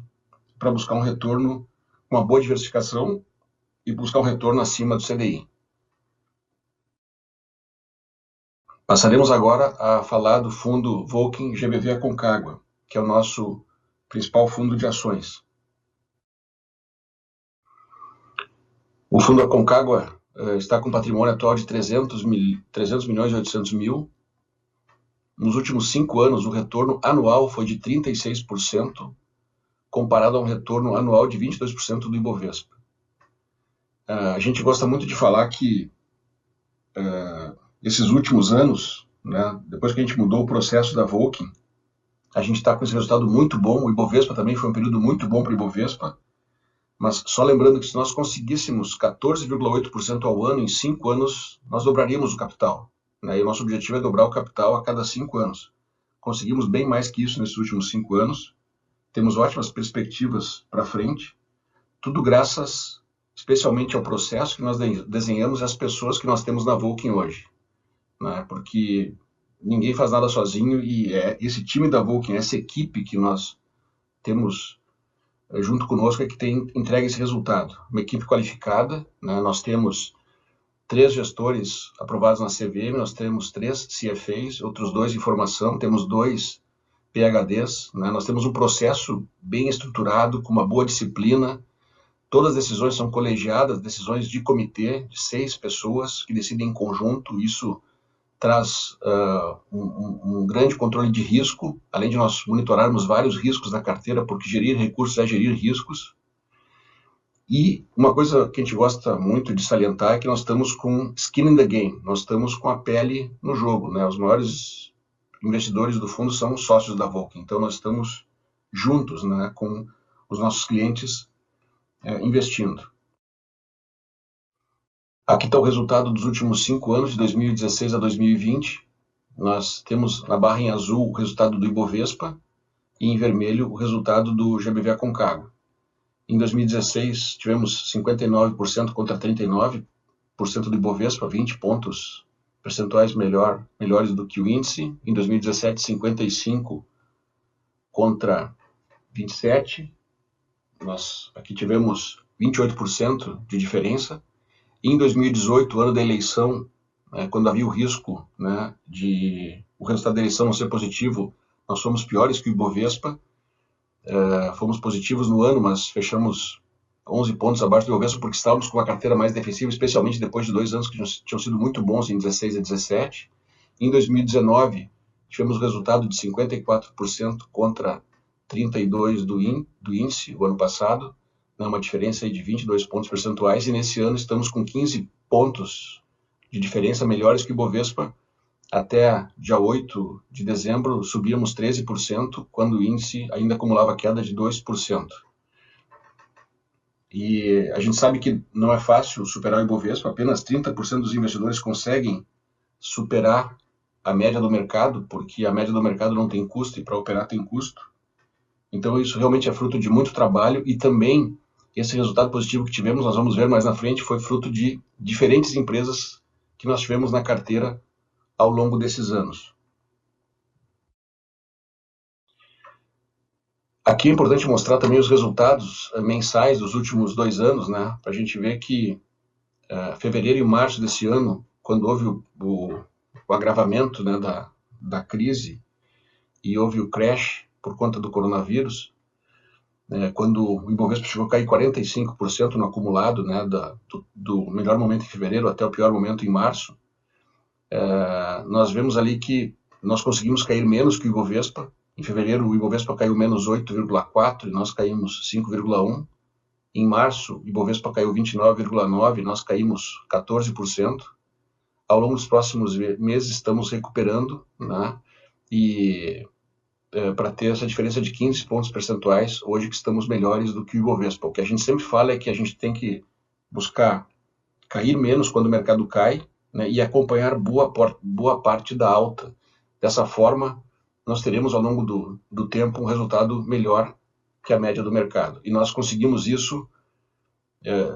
para buscar um retorno, uma boa diversificação e buscar um retorno acima do CDI. Passaremos agora a falar do fundo Volkswagen GBV Aconcagua, que é o nosso principal fundo de ações. O fundo Aconcagua está com patrimônio atual de 300 milhões e 800 mil. Nos últimos 5 anos, o retorno anual foi de 36%, comparado a um retorno anual de 22% do Ibovespa. A gente gosta muito de falar que esses últimos anos, né, depois que a gente mudou o processo da Volkswagen, A gente está com esse resultado muito bom. O Ibovespa também foi um período muito bom para o Ibovespa. Mas só lembrando que se nós conseguíssemos 14,8% ao ano, em 5 anos, nós dobraríamos o capital. Né? E o nosso objetivo é dobrar o capital a cada 5 anos. Conseguimos bem mais que isso nesses últimos 5 anos. Temos ótimas perspectivas para frente. Tudo graças, especialmente ao processo que nós desenhamos e às pessoas que nós temos na Vulcam hoje. Né? Porque ninguém faz nada sozinho e é esse time da Vulcam, essa equipe que nós temos junto conosco é que tem entregue esse resultado. Uma equipe qualificada, né? Nós temos 3 gestores aprovados na CVM, nós temos 3 CFAs, outros 2 em formação, temos 2 PhDs, né? Nós temos um processo bem estruturado, com uma boa disciplina. Todas as decisões são colegiadas, decisões de comitê, de 6 pessoas que decidem em conjunto. Isso traz um grande controle de risco, além de nós monitorarmos vários riscos da carteira, porque gerir recursos é gerir riscos. E uma coisa que a gente gosta muito de salientar é que nós estamos com skin in the game, nós estamos com a pele no jogo, né? Os maiores investidores do fundo são sócios da Vulcam, então nós estamos juntos, né, com os nossos clientes investindo. Aqui está o resultado dos últimos 5 anos, de 2016 a 2020. Nós temos na barra em azul o resultado do Ibovespa e em vermelho o resultado do GBV Aconcagua. Em 2016 tivemos 59% contra 39% do Ibovespa, 20 pontos percentuais melhores do que o índice. Em 2017, 55% contra 27%. Nós aqui tivemos 28% de diferença. Em 2018, ano da eleição, quando havia o risco, né, de o resultado da eleição não ser positivo, nós fomos piores que o Ibovespa. Fomos positivos no ano, mas fechamos 11 pontos abaixo do Ibovespa porque estávamos com uma carteira mais defensiva, especialmente depois de 2 anos que tinham sido muito bons em 16 e 17. Em 2019, tivemos resultado de 54% contra 32% do índice, o ano passado, uma diferença aí de 22 pontos percentuais, e nesse ano estamos com 15 pontos de diferença melhores que o Ibovespa. Até dia 8 de dezembro subíamos 13%, quando o índice ainda acumulava queda de 2%. E a gente sabe que não é fácil superar o Ibovespa, apenas 30% dos investidores conseguem superar a média do mercado, porque a média do mercado não tem custo e para operar tem custo. Então isso realmente é fruto de muito trabalho, e também esse resultado positivo que tivemos, nós vamos ver mais na frente, foi fruto de diferentes empresas que nós tivemos na carteira ao longo desses anos. Aqui é importante mostrar também os resultados mensais dos últimos 2 anos, né? Para a gente ver que fevereiro e março desse ano, quando houve o agravamento, né, da crise e houve o crash por conta do coronavírus, quando o Ibovespa chegou a cair 45% no acumulado, né, do melhor momento em fevereiro até o pior momento em março, nós vemos ali que nós conseguimos cair menos que o Ibovespa. Em fevereiro, o Ibovespa caiu menos 8,4% e nós caímos 5,1%. Em março, o Ibovespa caiu 29,9% e nós caímos 14%. Ao longo dos próximos meses, estamos recuperando, né? E para ter essa diferença de 15 pontos percentuais, hoje que estamos melhores do que o Ibovespa. O que a gente sempre fala é que a gente tem que buscar cair menos quando o mercado cai, né, e acompanhar boa parte da alta. Dessa forma, nós teremos ao longo do tempo um resultado melhor que a média do mercado. E nós conseguimos isso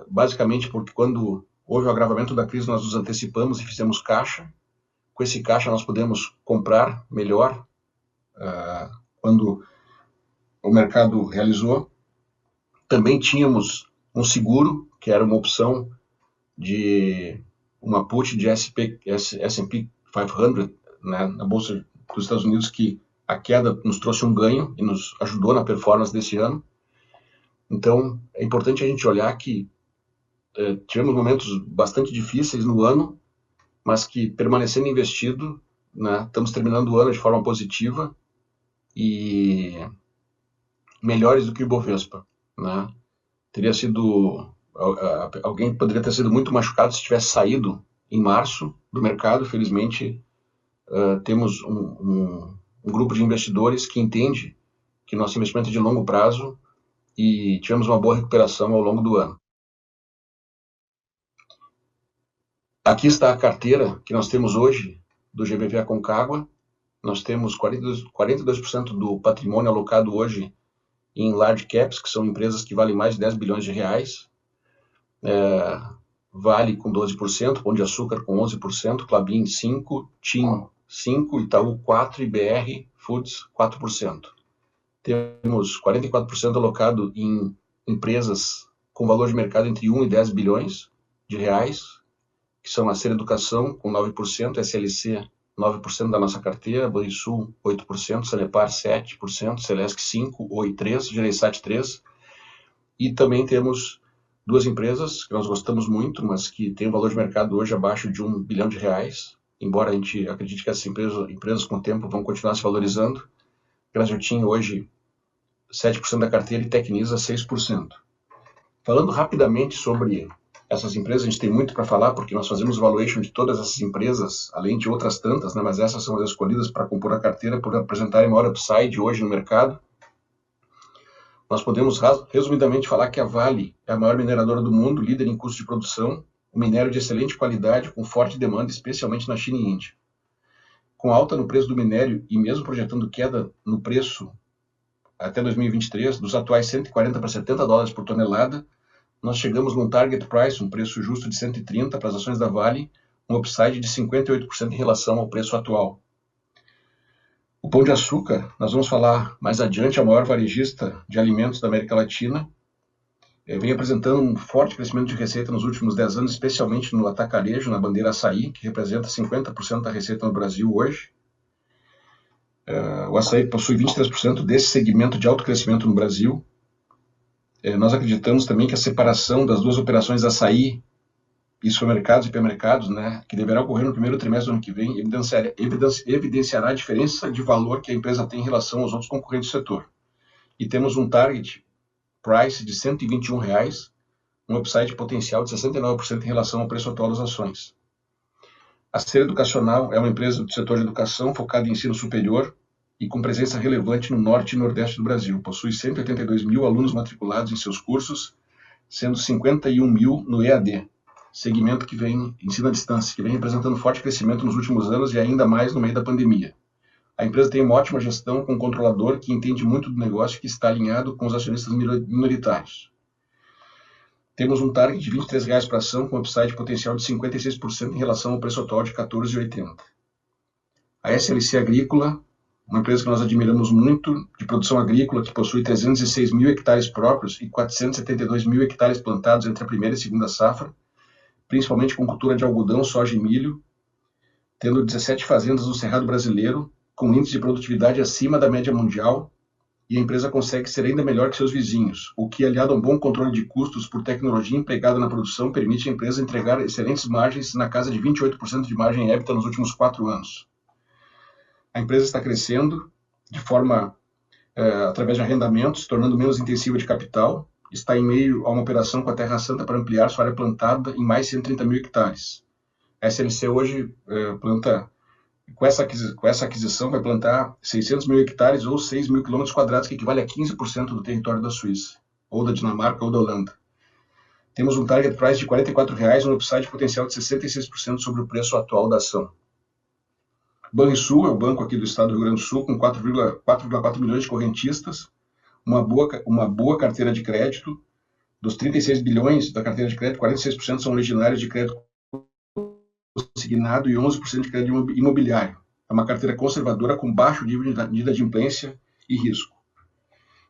basicamente porque quando houve o agravamento da crise, nós nos antecipamos e fizemos caixa. Com esse caixa, nós podemos comprar melhor quando o mercado realizou. Também tínhamos um seguro, que era uma opção de uma put de S&P 500, né, na Bolsa dos Estados Unidos, que a queda nos trouxe um ganho e nos ajudou na performance desse ano. Então, é importante a gente olhar que tivemos momentos bastante difíceis no ano, mas que permanecendo investido, né, estamos terminando o ano de forma positiva e melhores do que o Ibovespa, né? Teria sido alguém poderia ter sido muito machucado se tivesse saído em março do mercado. Felizmente temos um grupo de investidores que entende que nosso investimento é de longo prazo e tivemos uma boa recuperação ao longo do ano. Aqui está a carteira que nós temos hoje do GBV Aconcagua. Nós temos 42% do patrimônio alocado hoje em large caps, que são empresas que valem mais de 10 bilhões de reais. Vale com 12%, Pão de Açúcar com 11%, Klabin 5%, TIM 5%, Itaú 4% e BR Foods 4%. Temos 44% alocado em empresas com valor de mercado entre 1 e 10 bilhões de reais, que são a Ser Educação com 9%, SLC 9% da nossa carteira, Banrisul 8%, Sanepar 7%, Celesc 5%, Oi 3%, Gereissat 3%. E também temos duas empresas que nós gostamos muito, mas que têm um valor de mercado hoje abaixo de 1 bilhão de reais, embora a gente acredite que essas empresas com o tempo vão continuar se valorizando. Graziotin hoje 7% da carteira e Tecnisa 6%. Falando rapidamente sobre essas empresas, a gente tem muito para falar, porque nós fazemos valuation de todas essas empresas, além de outras tantas, né, mas essas são as escolhidas para compor a carteira, por apresentarem maior upside hoje no mercado. Nós podemos, resumidamente, falar que a Vale é a maior mineradora do mundo, líder em custo de produção, um minério de excelente qualidade, com forte demanda, especialmente na China e Índia. Com alta no preço do minério e mesmo projetando queda no preço até 2023, dos atuais 140 para 70 dólares por tonelada, nós chegamos num target price, um preço justo de 130 para as ações da Vale, um upside de 58% em relação ao preço atual. O Pão de Açúcar, nós vamos falar mais adiante, é o maior varejista de alimentos da América Latina, vem apresentando um forte crescimento de receita nos últimos 10 anos, especialmente no atacarejo, na bandeira açaí, que representa 50% da receita no Brasil hoje. O açaí possui 23% desse segmento de alto crescimento no Brasil. Nós acreditamos também que a separação das duas operações açaí e supermercados e hipermercados, né, que deverá ocorrer no primeiro trimestre do ano que vem, evidenciará a diferença de valor que a empresa tem em relação aos outros concorrentes do setor. E temos um target price de R$ 121, um upside potencial de 69% em relação ao preço atual das ações. A Ser Educacional é uma empresa do setor de educação focada em ensino superior e com presença relevante no norte e nordeste do Brasil. Possui 182 mil alunos matriculados em seus cursos, sendo 51 mil no EAD, segmento que vem, ensino à distância, que vem representando forte crescimento nos últimos anos e ainda mais no meio da pandemia. A empresa tem uma ótima gestão com um controlador que entende muito do negócio e que está alinhado com os acionistas minoritários. Temos um target de R$ 23 para a ação, com upside potencial de 56% em relação ao preço atual de R$ 14,80. A SLC Agrícola, uma empresa que nós admiramos muito, de produção agrícola, que possui 306 mil hectares próprios e 472 mil hectares plantados entre a primeira e segunda safra, principalmente com cultura de algodão, soja e milho, tendo 17 fazendas no Cerrado brasileiro, com índice de produtividade acima da média mundial, e a empresa consegue ser ainda melhor que seus vizinhos, o que, aliado a um bom controle de custos por tecnologia empregada na produção, permite à empresa entregar excelentes margens na casa de 28% de margem EBITDA nos últimos 4 anos. A empresa está crescendo de forma através de arrendamentos, tornando menos intensiva de capital, está em meio a uma operação com a Terra Santa para ampliar sua área plantada em mais de 130 mil hectares. A SLC hoje planta, com essa aquisição, vai plantar 600 mil hectares ou 6 mil quilômetros quadrados, que equivale a 15% do território da Suíça, ou da Dinamarca, ou da Holanda. Temos um target price de R$ 44, um upside potencial de 66% sobre o preço atual da ação. Banrisul é o banco aqui do estado do Rio Grande do Sul, com 4,4 milhões de correntistas, uma boa carteira de crédito. Dos 36 bilhões da carteira de crédito, 46% são originários de crédito consignado e 11% de crédito imobiliário. É uma carteira conservadora com baixo nível de inadimplência e risco.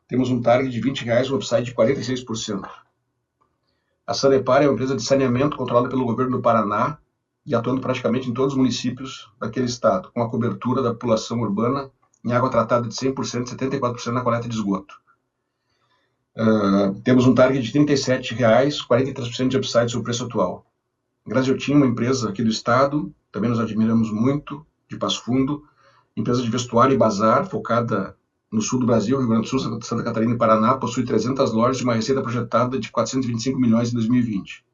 Temos um target de R$ 20, um upside de 46%. A Sanepar é uma empresa de saneamento controlada pelo governo do Paraná e atuando praticamente em todos os municípios daquele estado, com a cobertura da população urbana em água tratada de 100% e 74% na coleta de esgoto. Temos um target de R$ 37, 43% de upside sobre o preço atual. Graziotin, uma empresa aqui do estado, também nos admiramos muito, de Passo Fundo, empresa de vestuário e bazar, focada no sul do Brasil, Rio Grande do Sul, Santa Catarina e Paraná, possui 300 lojas e uma receita projetada de 425 milhões em 2020.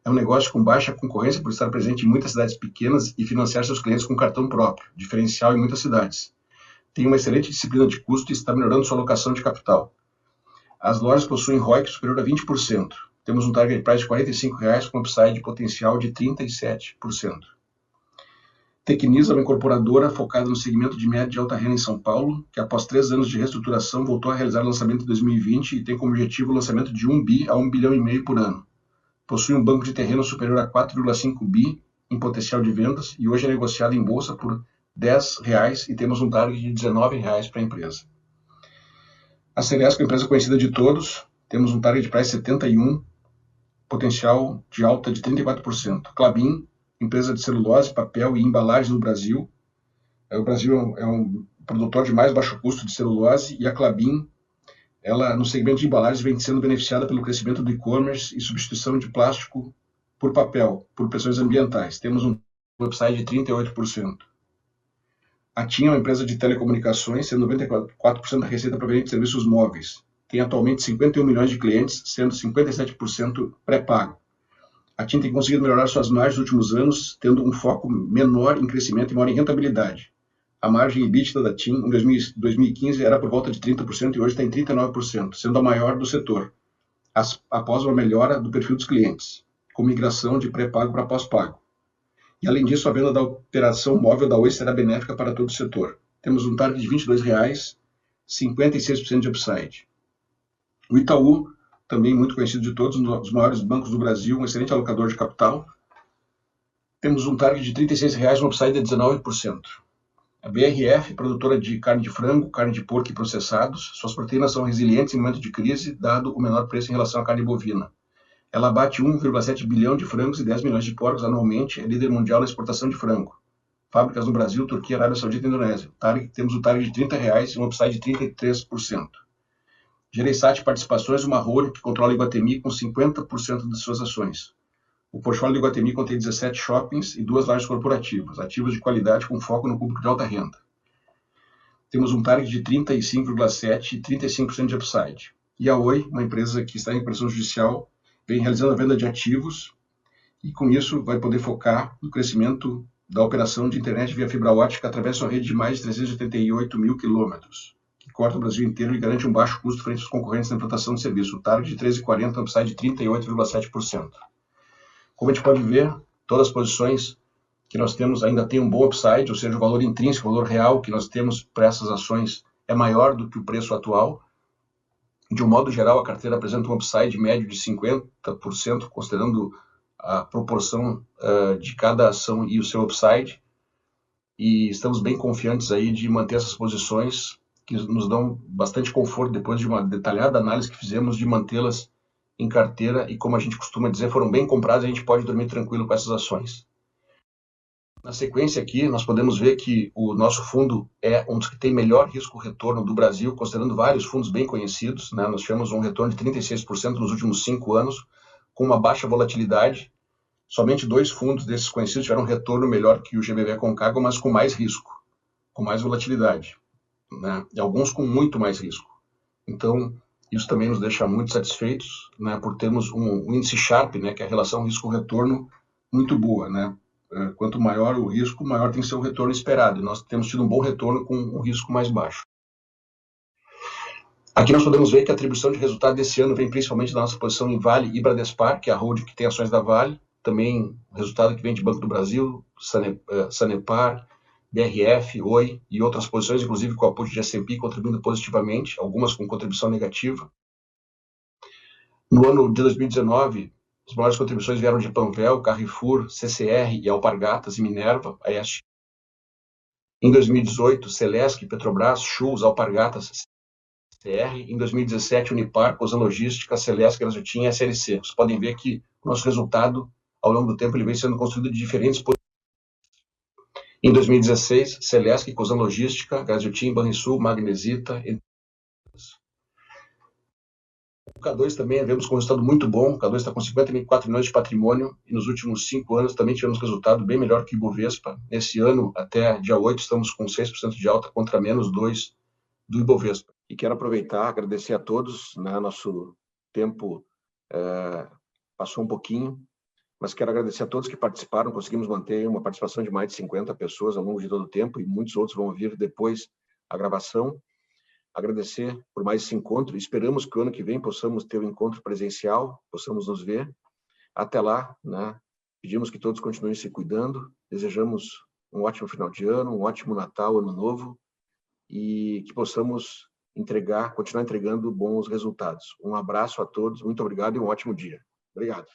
É um negócio com baixa concorrência por estar presente em muitas cidades pequenas e financiar seus clientes com cartão próprio, diferencial em muitas cidades. tem uma excelente disciplina de custo e está melhorando sua alocação de capital. As lojas possuem ROIC superior a 20%. Temos um target price de R$ 45,00 com upside potencial de 37%. Tecnisa é uma incorporadora focada no segmento de média e alta renda em São Paulo, que após 3 anos de reestruturação voltou a realizar lançamento em 2020 e tem como objetivo o lançamento de 1 bi a 1,5 bilhão por ano. Possui um banco de terreno superior a 4,5 bi em potencial de vendas e hoje é negociado em bolsa por R$ 10,00 e temos um target de R$ 19,00 para a empresa. A Celesc é uma empresa conhecida de todos, temos um target price 71, potencial de alta de 34%. Klabin, empresa de celulose, papel e embalagem no Brasil. O Brasil é um produtor de mais baixo custo de celulose e a Klabin, ela no segmento de embalagens vem sendo beneficiada pelo crescimento do e-commerce e substituição de plástico por papel, por pressões ambientais. Temos um upside de 38%. A TIM é uma empresa de telecomunicações, sendo 94% da receita proveniente de serviços móveis. Tem atualmente 51 milhões de clientes, sendo 57% pré-pago. A TIM tem conseguido melhorar suas margens nos últimos anos, tendo um foco menor em crescimento e maior em rentabilidade. A margem EBITDA da TIM em 2015 era por volta de 30% e hoje está em 39%, sendo a maior do setor, após uma melhora do perfil dos clientes, com migração de pré-pago para pós-pago. E, além disso, a venda da operação móvel da Oi será benéfica para todo o setor. Temos um target de R$ 22,00, 56% de upside. O Itaú, também muito conhecido de todos, um dos maiores bancos do Brasil, um excelente alocador de capital. Temos um target de R$ 36,00, um upside de 19%. A BRF, produtora de carne de frango, carne de porco e processados, suas proteínas são resilientes em momento de crise, dado o menor preço em relação à carne bovina. Ela abate 1,7 bilhão de frangos e 10 milhões de porcos anualmente, é líder mundial na exportação de frango. Fábricas no Brasil, Turquia, Arábia Saudita e Indonésia. Temos um target de R$ 30,00 e um upside de 33%. Gereissat Participações, uma holding que controla Iguatemi com 50% de suas ações. O portfólio do Iguatemi contém 17 shoppings e 2 lojas corporativas, ativos de qualidade com foco no público de alta renda. Temos um target de 35,7% e 35% de upside. E a Oi, uma empresa que está em pressão judicial, vem realizando a venda de ativos e, com isso, vai poder focar no crescimento da operação de internet via fibra ótica através de sua rede de mais de 388 mil quilômetros, que corta o Brasil inteiro e garante um baixo custo frente aos concorrentes na implantação de serviço. O target de 13,40, upside de 38,7%. Como a gente pode ver, todas as posições que nós temos ainda têm um bom upside, ou seja, o valor intrínseco, o valor real que nós temos para essas ações é maior do que o preço atual. De um modo geral, a carteira apresenta um upside médio de 50%, considerando a proporção de cada ação e o seu upside. E estamos bem confiantes aí de manter essas posições, que nos dão bastante conforto depois de uma detalhada análise que fizemos de mantê-las em carteira. E como a gente costuma dizer, foram bem compradas, a gente pode dormir tranquilo com essas ações. Na sequência aqui, nós podemos ver que o nosso fundo é um dos que tem melhor risco-retorno do Brasil, considerando vários fundos bem conhecidos, né? Nós tivemos um retorno de 36% nos últimos 5 anos, com uma baixa volatilidade. Somente 2 fundos desses conhecidos tiveram um retorno melhor que o GBV Concagua, mas com mais risco, com mais volatilidade, né? E alguns com muito mais risco. Então, isso também nos deixa muito satisfeitos, né? Por termos um índice Sharpe, né? Que é a relação risco-retorno muito boa, né? Quanto maior o risco, maior tem que ser o retorno esperado. E nós temos tido um bom retorno com um risco mais baixo. Aqui nós podemos ver que a atribuição de resultado desse ano vem principalmente da nossa posição em Vale e Bradespar, que é a holding que tem ações da Vale. Também o resultado que vem de Banco do Brasil, Sanepar, BRF, Oi e outras posições, inclusive com o apoio de S&P contribuindo positivamente, algumas com contribuição negativa. No ano de 2019, as maiores contribuições vieram de Panvel, Carrefour, CCR e Alpargatas e Minerva, a ESG. Em 2018, Celesc, Petrobras, Schulz, Alpargatas, CCR. Em 2017, Unipar, Cosan Logística, Celesc, Grazutin e SLC. Vocês podem ver que o nosso resultado, ao longo do tempo, ele vem sendo construído de diferentes posições. Em 2016, Celesc, Cosan Logística, Grazutin, Banrisul, Magnesita, o K2 também vemos com um resultado muito bom. O K2 está com 54 milhões de patrimônio e nos últimos 5 anos também tivemos resultado bem melhor que o Ibovespa. Nesse ano, até dia 8, estamos com 6% de alta contra menos 2% do Ibovespa. E quero aproveitar, agradecer a todos, né? Nosso tempo passou um pouquinho, mas quero agradecer a todos que participaram. Conseguimos manter uma participação de mais de 50 pessoas ao longo de todo o tempo e muitos outros vão vir depois a gravação. Agradecer por mais esse encontro. Esperamos que o ano que vem possamos ter um encontro presencial, possamos nos ver. Até lá, né? Pedimos que todos continuem se cuidando. Desejamos um ótimo final de ano, um ótimo Natal, Ano Novo, e que possamos continuar entregando bons resultados. Um abraço a todos, muito obrigado e um ótimo dia. Obrigado.